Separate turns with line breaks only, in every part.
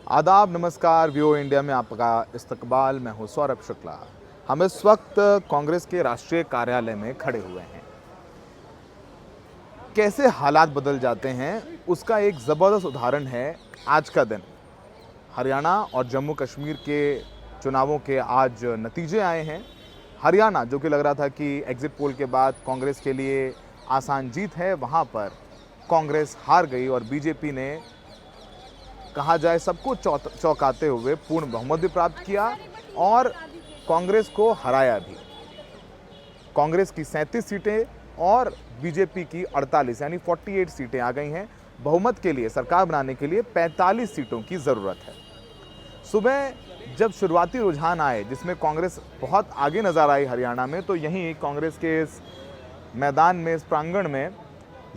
आदाब, नमस्कार। View India में आपका इस्तकबाल। मैं हूं सौरभ शुक्ला। हम इस वक्त कांग्रेस के राष्ट्रीय कार्यालय में खड़े हुए हैं। कैसे हालात बदल जाते हैं उसका एक ज़बरदस्त उदाहरण है आज का दिन। हरियाणा और जम्मू कश्मीर के चुनावों के आज नतीजे आए हैं। हरियाणा, जो कि लग रहा था कि एग्जिट पोल के बाद कांग्रेस के लिए आसान जीत है, वहाँ पर कांग्रेस हार गई और बीजेपी ने, कहा जाए, सबको चौंकाते हुए पूर्ण बहुमत भी प्राप्त किया और कांग्रेस को हराया भी। कांग्रेस की 37 सीटें और बीजेपी की 48 यानी 48 सीटें आ गई हैं। बहुमत के लिए, सरकार बनाने के लिए 45 सीटों की ज़रूरत है। सुबह जब शुरुआती रुझान आए जिसमें कांग्रेस बहुत आगे नज़र आई हरियाणा में, तो यहीं कांग्रेस के इस मैदान में, इस प्रांगण में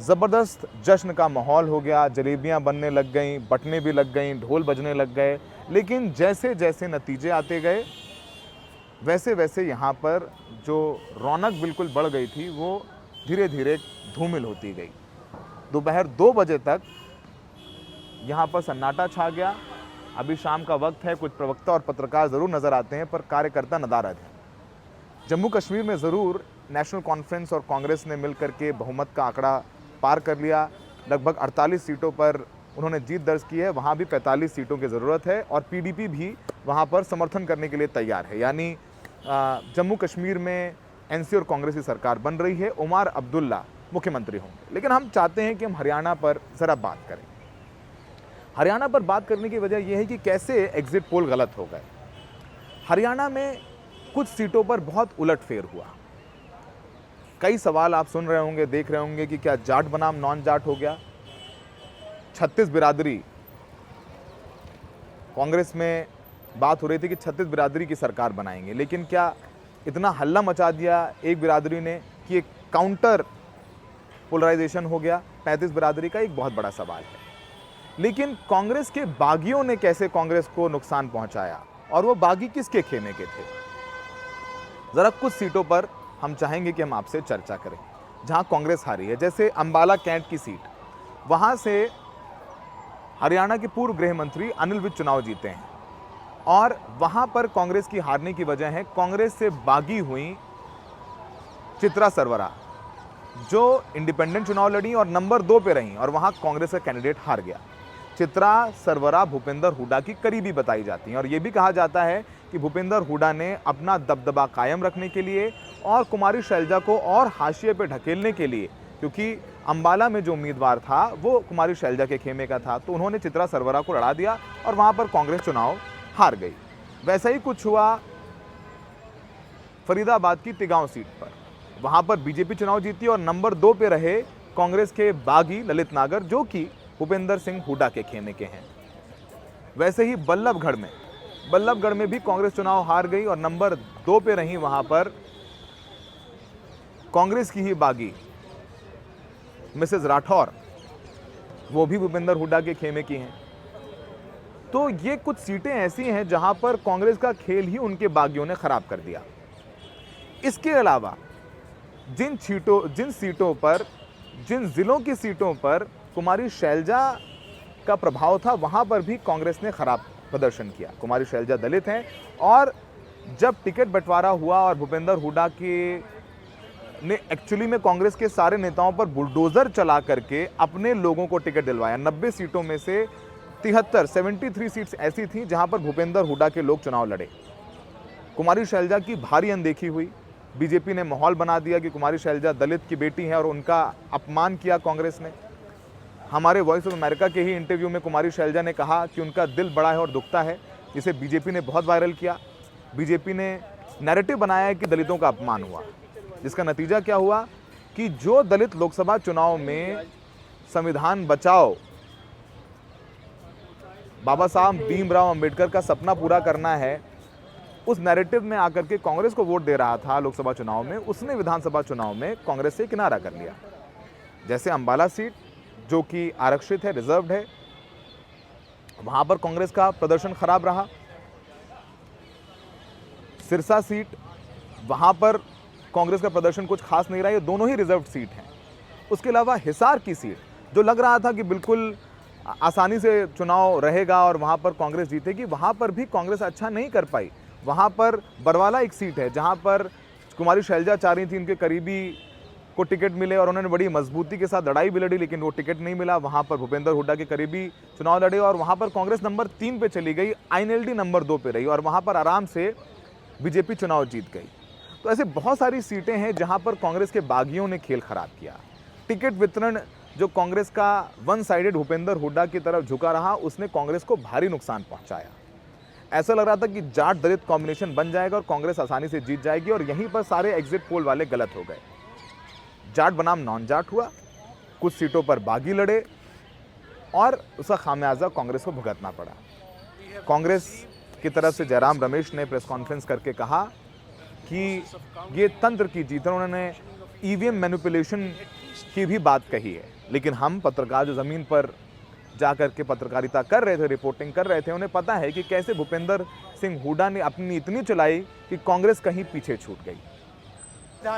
ज़बरदस्त जश्न का माहौल हो गया। जलेबियां बनने लग गईं, बटने भी लग गईं, ढोल बजने लग गए। लेकिन जैसे जैसे नतीजे आते गए वैसे वैसे यहाँ पर जो रौनक बिल्कुल बढ़ गई थी वो धीरे धीरे धूमिल होती गई। दोपहर 2 बजे तक यहाँ पर सन्नाटा छा गया। अभी शाम का वक्त है, कुछ प्रवक्ता और पत्रकार ज़रूर नज़र आते हैं, पर कार्यकर्ता नदारद हैं। जम्मू कश्मीर में ज़रूर नेशनल कॉन्फ्रेंस और कांग्रेस ने मिलकर के बहुमत का आंकड़ा पार कर लिया। लगभग 48 सीटों पर उन्होंने जीत दर्ज की है। वहाँ भी 45 सीटों की ज़रूरत है और पीडीपी भी वहाँ पर समर्थन करने के लिए तैयार है। यानी जम्मू कश्मीर में एनसी और कांग्रेस की सरकार बन रही है। उमर अब्दुल्ला मुख्यमंत्री होंगे। लेकिन हम चाहते हैं कि हम हरियाणा पर ज़रा बात करें। हरियाणा पर बात करने की वजह यह है कि कैसे एग्जिट पोल गलत हो गए। हरियाणा में कुछ सीटों पर बहुत उलटफेर हुआ। कई सवाल आप सुन रहे होंगे, देख रहे होंगे कि क्या जाट बनाम नॉन जाट हो गया। 36 बिरादरी, कांग्रेस में बात हो रही थी कि 36 बिरादरी की सरकार बनाएंगे, लेकिन क्या इतना हल्ला मचा दिया एक बिरादरी ने कि एक काउंटर पोलराइजेशन हो गया 35 बिरादरी का? एक बहुत बड़ा सवाल है। लेकिन कांग्रेस के बागियों ने कैसे कांग्रेस को नुकसान पहुंचाया और वो बागी किसके खेमे के थे? जरा कुछ सीटों पर हम चाहेंगे कि हम आपसे चर्चा करें जहां कांग्रेस हारी है। जैसे अंबाला कैंट की सीट, वहां से हरियाणा के पूर्व गृह मंत्री अनिल विज चुनाव जीते हैं और वहां पर कांग्रेस की हारने की वजह है कांग्रेस से बागी हुई चित्रा सरवरा, जो इंडिपेंडेंट चुनाव लड़ी और नंबर 2 पे रही और वहां कांग्रेस का कैंडिडेट हार गया। चित्रा सरवरा भूपेंद्र हुड्डा की करीबी बताई जाती हैं और यह भी कहा जाता है कि भूपेंद्र हुड्डा ने अपना दबदबा कायम रखने के लिए और कुमारी शैलजा को और हाशिए पे ढकेलने के लिए, क्योंकि अंबाला में जो उम्मीदवार था वो कुमारी शैलजा के खेमे का था, तो उन्होंने चित्रा सरवरा को लड़ा दिया और वहां पर कांग्रेस चुनाव हार गई। वैसा ही कुछ हुआ फरीदाबाद की तिगांव सीट पर। वहां पर बीजेपी चुनाव जीती और नंबर 2 पे रहे कांग्रेस के बागी ललित नागर, जो कि भूपेंद्र सिंह हुड्डा के खेमे के हैं। वैसे ही बल्लभगढ़ में भी कांग्रेस चुनाव हार गई और नंबर 2 पे रही वहां पर कांग्रेस की ही बागी मिसेस राठौर, वो भी भूपेंद्र हुड्डा के खेमे की हैं। तो ये कुछ सीटें ऐसी हैं जहां पर कांग्रेस का खेल ही उनके बागियों ने खराब कर दिया। इसके अलावा जिन सीटों पर, जिन जिलों की सीटों पर कुमारी शैलजा का प्रभाव था, वहां पर भी कांग्रेस ने खराब प्रदर्शन किया। कुमारी शैलजा दलित हैं और जब टिकट बंटवारा हुआ और भूपेंद्र हुड्डा ने एक्चुअली में कांग्रेस के सारे नेताओं पर बुलडोजर चला करके अपने लोगों को टिकट दिलवाया। 90 सीटों में से 73 सीट्स ऐसी थी जहां पर भूपेंद्र हुड्डा के लोग चुनाव लड़े। कुमारी शैलजा की भारी अनदेखी हुई। बीजेपी ने माहौल बना दिया कि कुमारी शैलजा दलित की बेटी हैं और उनका अपमान किया कांग्रेस ने। हमारे वॉइस ऑफ अमेरिका के ही इंटरव्यू में कुमारी शैलजा ने कहा कि उनका दिल बड़ा है और दुखता है, जिसे बीजेपी ने बहुत वायरल किया। बीजेपी ने नैरेटिव बनाया है कि दलितों का अपमान हुआ, जिसका नतीजा क्या हुआ कि जो दलित लोकसभा चुनाव में संविधान बचाओ, बाबा साहब भीमराव अंबेडकर का सपना पूरा करना है, उस नैरेटिव में आकर के कांग्रेस को वोट दे रहा था लोकसभा चुनाव में, उसने विधानसभा चुनाव में कांग्रेस से किनारा कर लिया। जैसे अंबाला सीट, जो कि आरक्षित है, रिजर्व्ड है, वहां पर कांग्रेस का प्रदर्शन खराब रहा। सिरसा सीट, वहां पर कांग्रेस का प्रदर्शन कुछ खास नहीं रहा। ये दोनों ही रिजर्व्ड सीट हैं। उसके अलावा हिसार की सीट, जो लग रहा था कि बिल्कुल आसानी से चुनाव रहेगा और वहाँ पर कांग्रेस जीतेगी, वहाँ पर भी कांग्रेस अच्छा नहीं कर पाई। वहाँ पर बरवाला एक सीट है जहाँ पर कुमारी शैलजा चाह रही थी उनके करीबी को टिकट मिले और उन्होंने बड़ी मजबूती के साथ लड़ाई भी लड़ी, लेकिन वो टिकट नहीं मिला। वहाँ पर भूपेंद्र हुड्डा के करीबी चुनाव लड़े और वहाँ पर कांग्रेस नंबर 3 पे चली गई, आईएनएलडी नंबर 2 पे रही और वहाँ पर आराम से बीजेपी चुनाव जीत गई। तो ऐसे बहुत सारी सीटें हैं जहाँ पर कांग्रेस के बागियों ने खेल खराब किया। टिकट वितरण जो कांग्रेस का वन साइडेड भूपेंद्र हुड्डा की तरफ झुका रहा, उसने कांग्रेस को भारी नुकसान पहुंचाया। ऐसा लग रहा था कि जाट दलित कॉम्बिनेशन बन जाएगा और कांग्रेस आसानी से जीत जाएगी और यहीं पर सारे एग्जिट पोल वाले गलत हो गए। जाट बनाम नॉन जाट हुआ, कुछ सीटों पर बागी लड़े और उसका खामियाजा कांग्रेस को भुगतना पड़ा। कांग्रेस की तरफ से जयराम रमेश ने प्रेस कॉन्फ्रेंस करके कहा कि ये तंत्र की जीत है। उन्होंने ईवीएम मैनिपुलेशन की भी बात कही है, लेकिन हम पत्रकार जो ज़मीन पर जाकर के पत्रकारिता कर रहे थे, रिपोर्टिंग कर रहे थे, उन्हें पता है कि कैसे भूपेंद्र सिंह हुड्डा ने अपनी इतनी चलाई कि कांग्रेस कहीं पीछे छूट गई।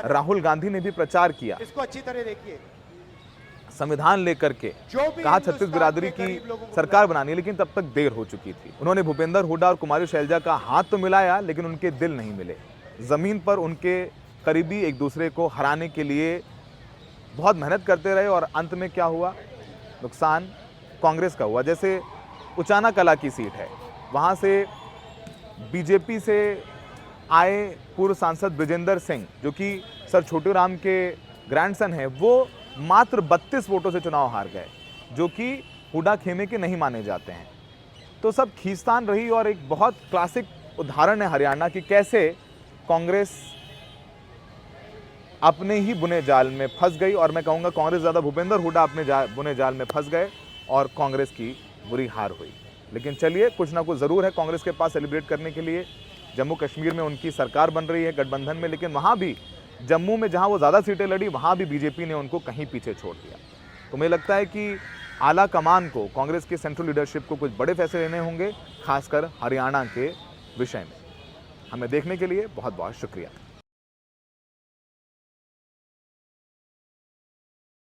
राहुल गांधी ने भी प्रचार किया,
इसको अच्छी तरह देखिए,
संविधान लेकर के कहा छत्तीस बिरादरी की सरकार बनानी है, लेकिन तब तक देर हो चुकी थी। उन्होंने भूपेंद्र हुड्डा और कुमारी शैलजा का हाथ तो मिलाया, लेकिन उनके दिल नहीं मिले। जमीन पर उनके करीबी एक दूसरे को हराने के लिए बहुत मेहनत करते रहे और अंत में क्या हुआ, नुकसान कांग्रेस का हुआ। जैसे उचाना कला की सीट है, वहाँ से बीजेपी से आए पूर्व सांसद ब्रिजेंद्र सिंह जो कि सर छोटू राम के ग्रैंडसन हैं, वो मात्र 32 वोटों से चुनाव हार गए, जो कि हुड्डा खेमे के नहीं माने जाते हैं। तो सब खींचतान रही और एक बहुत क्लासिक उदाहरण है हरियाणा की कैसे कांग्रेस अपने ही बुने जाल में फंस गई। और मैं कहूँगा कांग्रेस ज़्यादा, भूपेंद्र हुड्डा अपने बुने जाल में फंस गए और कांग्रेस की बुरी हार हुई। लेकिन चलिए, कुछ ना कुछ ज़रूर है कांग्रेस के पास सेलिब्रेट करने के लिए। जम्मू कश्मीर में उनकी सरकार बन रही है गठबंधन में, लेकिन वहाँ भी जम्मू में जहाँ वो ज़्यादा सीटें लड़ी, वहाँ भी बीजेपी ने उनको कहीं पीछे छोड़ दिया। तो मुझे लगता है कि आला कमान को, कांग्रेस के सेंट्रल लीडरशिप को कुछ बड़े फैसले लेने होंगे, खासकर हरियाणा के विषय में। हमें देखने के लिए बहुत बहुत शुक्रिया।